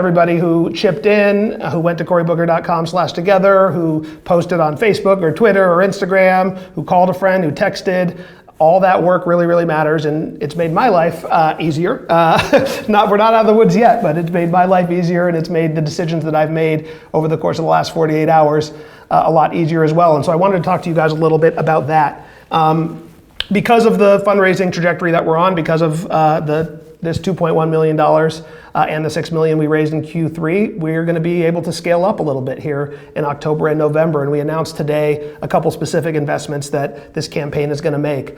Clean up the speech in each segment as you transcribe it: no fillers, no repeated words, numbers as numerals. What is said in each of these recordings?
everybody who chipped in, who went to corybooker.com/together, who posted on Facebook or Twitter or Instagram, who called a friend, who texted. All that work really, really matters, and it's made my life easier. We're not out of the woods yet, but it's made my life easier, and it's made the decisions that I've made over the course of the last 48 hours a lot easier as well. And so I wanted to talk to you guys a little bit about that. Because of the fundraising trajectory that we're on, because of this $2.1 million and the $6 million we raised in Q3, we're going to be able to scale up a little bit here in October and November. And we announced today a couple specific investments that this campaign is going to make.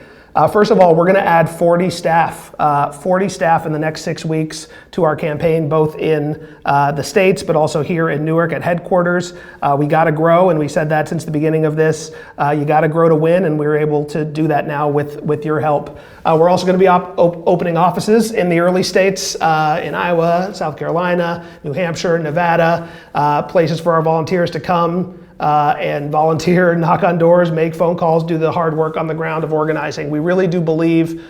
First of all, we're going to add 40 staff in the next 6 weeks to our campaign, both in the States, but also here in Newark at headquarters. We got to grow, and we said that since the beginning of this. You got to grow to win, and we're able to do that now with your help. We're also going to be opening offices in the early states, in Iowa, South Carolina, New Hampshire, Nevada, places for our volunteers to come and volunteer, knock on doors, make phone calls, do the hard work on the ground of organizing. We really do believe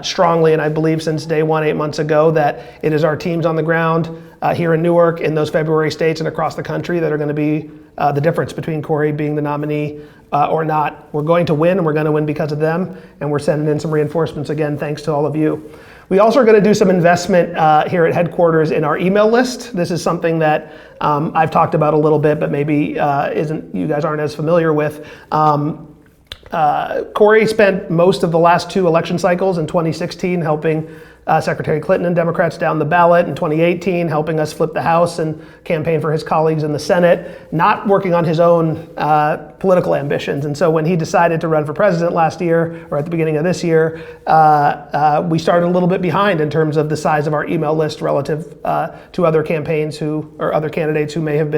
strongly, and I believe since day one, 8 months ago, that it is our teams on the ground here in Newark, in those February states and across the country that are going to be the difference between Cory being the nominee or not. We're going to win, and we're going to win because of them, and we're sending in some reinforcements again, thanks to all of you. We also are going to do some investment here at headquarters in our email list. This is something that I've talked about a little bit, but maybe you guys aren't as familiar with. Cory spent most of the last 2 election cycles in 2016 helping Secretary Clinton and Democrats down the ballot, in 2018 helping us flip the House and campaign for his colleagues in the Senate, not working on his own political ambitions. And so when he decided to run for president last year, or at the beginning of this year, we started a little bit behind in terms of the size of our email list relative to other campaigns or other candidates who may have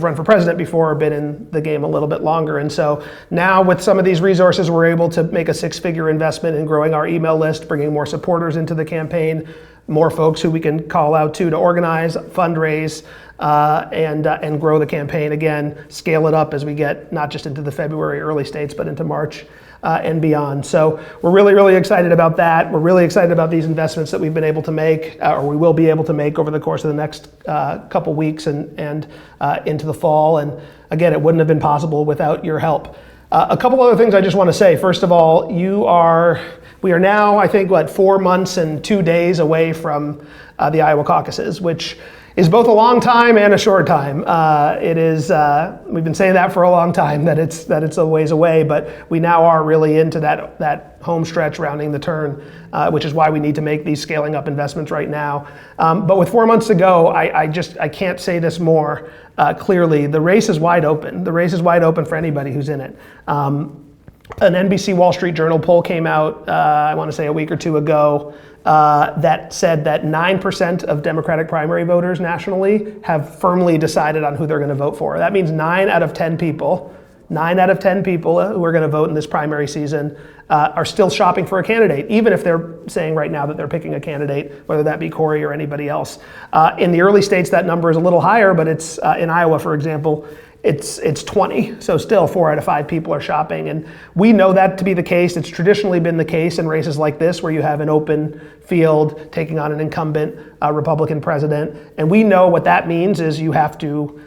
run for president before or been in the game a little bit longer. And so now with some of these resources, we're able to make a 6-figure investment in growing our email list, bringing more supporters into the campaign, more folks who we can call out to organize, fundraise, and grow the campaign again, scale it up as we get not just into the February early states, but into March and beyond. So we're really, really excited about that. We're really excited about these investments that we've been able to make, or we will be able to make over the course of the next couple weeks and into the fall. And again, it wouldn't have been possible without your help. A couple other things I just want to say. First of all, we are now, I think, 4 months and 2 days away from the Iowa caucuses, which is both a long time and a short time. It is. We've been saying that for a long time, that it's a ways away, but we now are really into that home stretch, rounding the turn, which is why we need to make these scaling up investments right now. But with 4 months to go, I can't say this more clearly. The race is wide open. The race is wide open for anybody who's in it. An NBC Wall Street Journal poll came out, I want to say a week or 2 ago, that said that 9% of Democratic primary voters nationally have firmly decided on who they're going to vote for. That means 9 out of 10 people who are going to vote in this primary season are still shopping for a candidate, even if they're saying right now that they're picking a candidate, whether that be Cory or anybody else. In the early states, that number is a little higher, but it's in Iowa, for example, it's 20, so still 4 out of 5 people are shopping. And we know that to be the case. It's traditionally been the case in races like this, where you have an open field taking on an incumbent Republican president. And we know what that means is you have to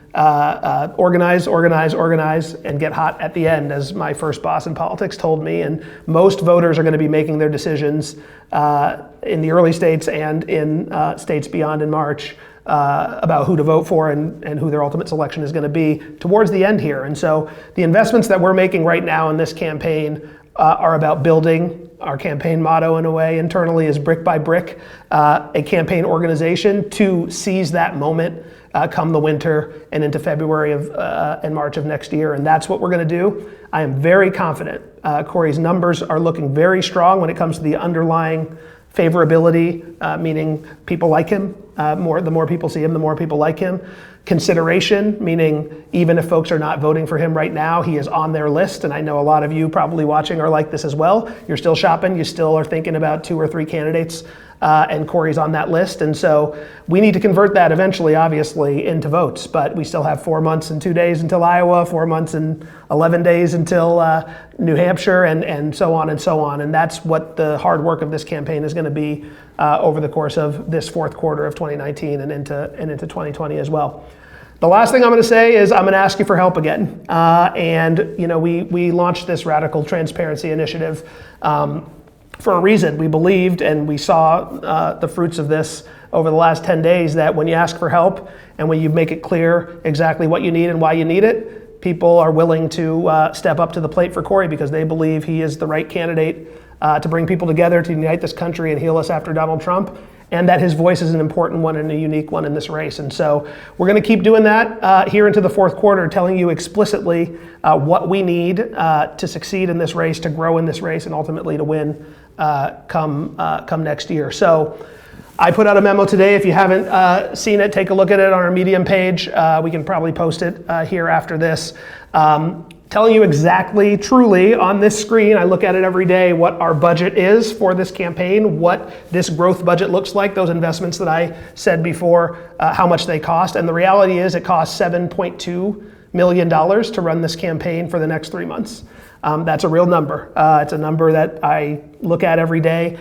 organize, and get hot at the end, as my first boss in politics told me. And most voters are going to be making their decisions in the early states and in states beyond in March about who to vote for and who their ultimate selection is going to be towards the end here. And so the investments that we're making right now in this campaign are about building. Our campaign motto, in a way, internally is brick by brick, a campaign organization to seize that moment come the winter and into February and March of next year. And that's what we're going to do. I am very confident. Cory's numbers are looking very strong when it comes to the underlying favorability, meaning people like him. The more people see him, the more people like him. Consideration, meaning even if folks are not voting for him right now, he is on their list. And I know a lot of you probably watching are like this as well. You're still shopping. You still are thinking about 2 or 3 candidates and Cory's on that list. And so we need to convert that eventually, obviously, into votes. But we still have 4 months and 2 days until Iowa, 4 months and 11 days until New Hampshire, and so on and so on. And that's what the hard work of this campaign is going to be over the course of this fourth quarter of 2019 and into 2020 as well. The last thing I'm going to say is I'm going to ask you for help again. And we launched this radical transparency initiative for a reason. We believed, and we saw the fruits of this over the last 10 days, that when you ask for help and when you make it clear exactly what you need and why you need it, people are willing to step up to the plate for Cory because they believe he is the right candidate to bring people together, to unite this country and heal us after Donald Trump, and that his voice is an important one and a unique one in this race. And so we're going to keep doing that here into the fourth quarter, telling you explicitly what we need to succeed in this race, to grow in this race, and ultimately to win come next year. So I put out a memo today. If you haven't seen it, take a look at it on our Medium page. We can probably post it here after this. Telling you exactly, truly, on this screen, I look at it every day, what our budget is for this campaign, what this growth budget looks like, those investments that I said before, how much they cost. And the reality is it costs $7.2 million to run this campaign for the next 3 months. That's a real number. It's a number that I look at every day.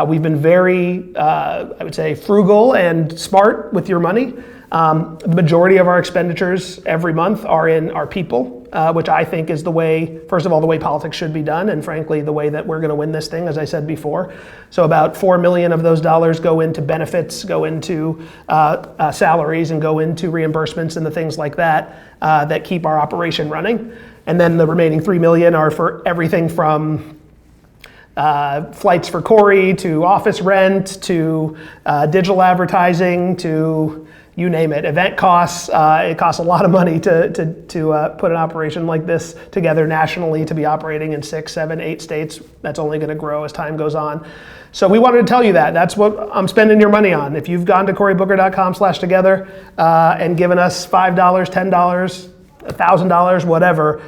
We've been very, I would say, frugal and smart with your money. The majority of our expenditures every month are in our people, which I think is the way, first of all, the way politics should be done, and frankly, the way that we're going to win this thing, as I said before. So about $4 million of those dollars go into benefits, go into salaries, and go into reimbursements and the things like that that keep our operation running. And then the remaining $3 million are for everything from flights for Cory to office rent to digital advertising to you name it, event costs. It costs a lot of money to put an operation like this together nationally, to be operating in 6, 7, 8 states. That's only going to grow as time goes on. So we wanted to tell you that. That's what I'm spending your money on. If you've gone to corybooker.com/together and given us $5, $10, $1,000, whatever,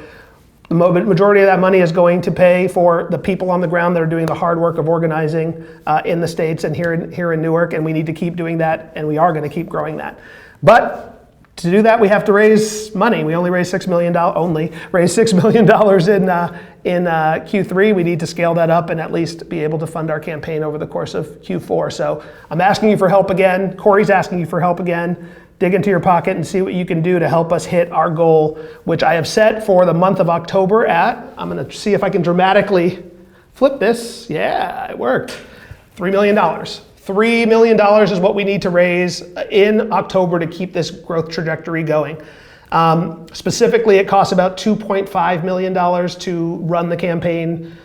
the majority of that money is going to pay for the people on the ground that are doing the hard work of organizing in the States and here in Newark, and we need to keep doing that, and we are going to keep growing that. But to do that, we have to raise money. We only raised $6 million in Q3. We need to scale that up and at least be able to fund our campaign over the course of Q4. So I'm asking you for help again. Cory's asking you for help again. Dig into your pocket and see what you can do to help us hit our goal, which I have set for the month of October at, I'm going to see if I can dramatically flip this. Yeah, it worked. $3 million. $3 million is what we need to raise in October to keep this growth trajectory going. Specifically, it costs about $2.5 million to run the campaign,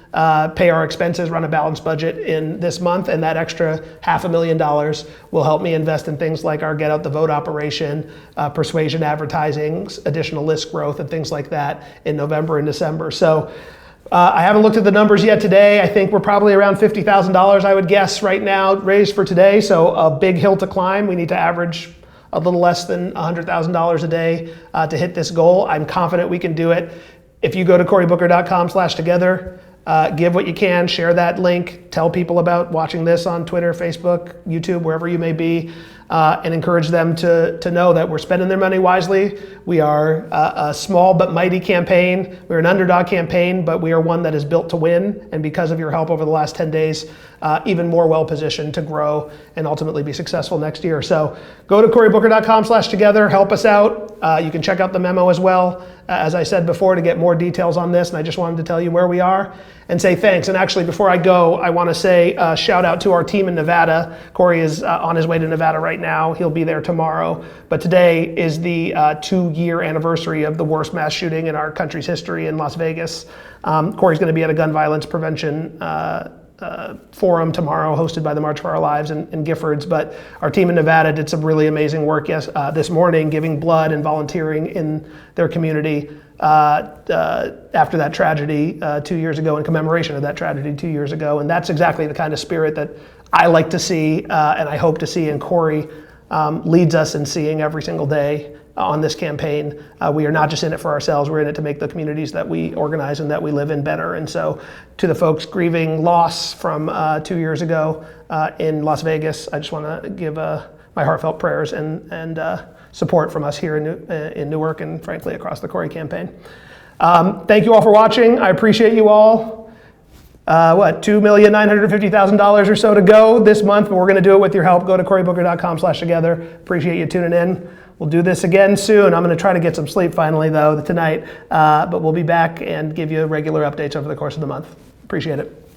pay our expenses, run a balanced budget in this month, and that extra $500,000 will help me invest in things like our Get Out the Vote operation, persuasion advertising, additional list growth, and things like that in November and December. So I haven't looked at the numbers yet today. I think we're probably around $50,000, I would guess, right now raised for today. So a big hill to climb. We need to average a little less than $100,000 a day to hit this goal. I'm confident we can do it. If you go to corybooker.com/together, give what you can, share that link, tell people about watching this on Twitter, Facebook, YouTube, wherever you may be, and encourage them to know that we're spending their money wisely. We are a small but mighty campaign. We're an underdog campaign, but we are one that is built to win. And because of your help over the last 10 days, even more well-positioned to grow and ultimately be successful next year. So go to corybooker.com/together, help us out. You can check out the memo as well, as I said before, to get more details on this. And I just wanted to tell you where we are and say thanks. And actually, before I go, I want to say shout out to our team in Nevada. Cory is on his way to Nevada right now. He'll be there tomorrow. But today is the 2-year anniversary of the worst mass shooting in our country's history in Las Vegas. Cory's going to be at a gun violence prevention forum tomorrow, hosted by the March for Our Lives in Giffords. But our team in Nevada did some really amazing work this morning, giving blood and volunteering in their community after that tragedy 2 years ago, in commemoration of that tragedy 2 years ago. And that's exactly the kind of spirit that I like to see and I hope to see in Cory leads us in seeing every single day on this campaign. We are not just in it for ourselves, we're in it to make the communities that we organize and that we live in better. And so to the folks grieving loss from 2 years ago in Las Vegas, I just want to give my heartfelt prayers and support from us here in Newark and frankly across the Cory campaign. Thank you all for watching. I appreciate you all. $2,950,000 or so to go this month, but we're going to do it with your help. Go to corybooker.com/together. Appreciate you tuning in. We'll do this again soon. I'm going to try to get some sleep finally, though, tonight. But we'll be back and give you regular updates over the course of the month. Appreciate it.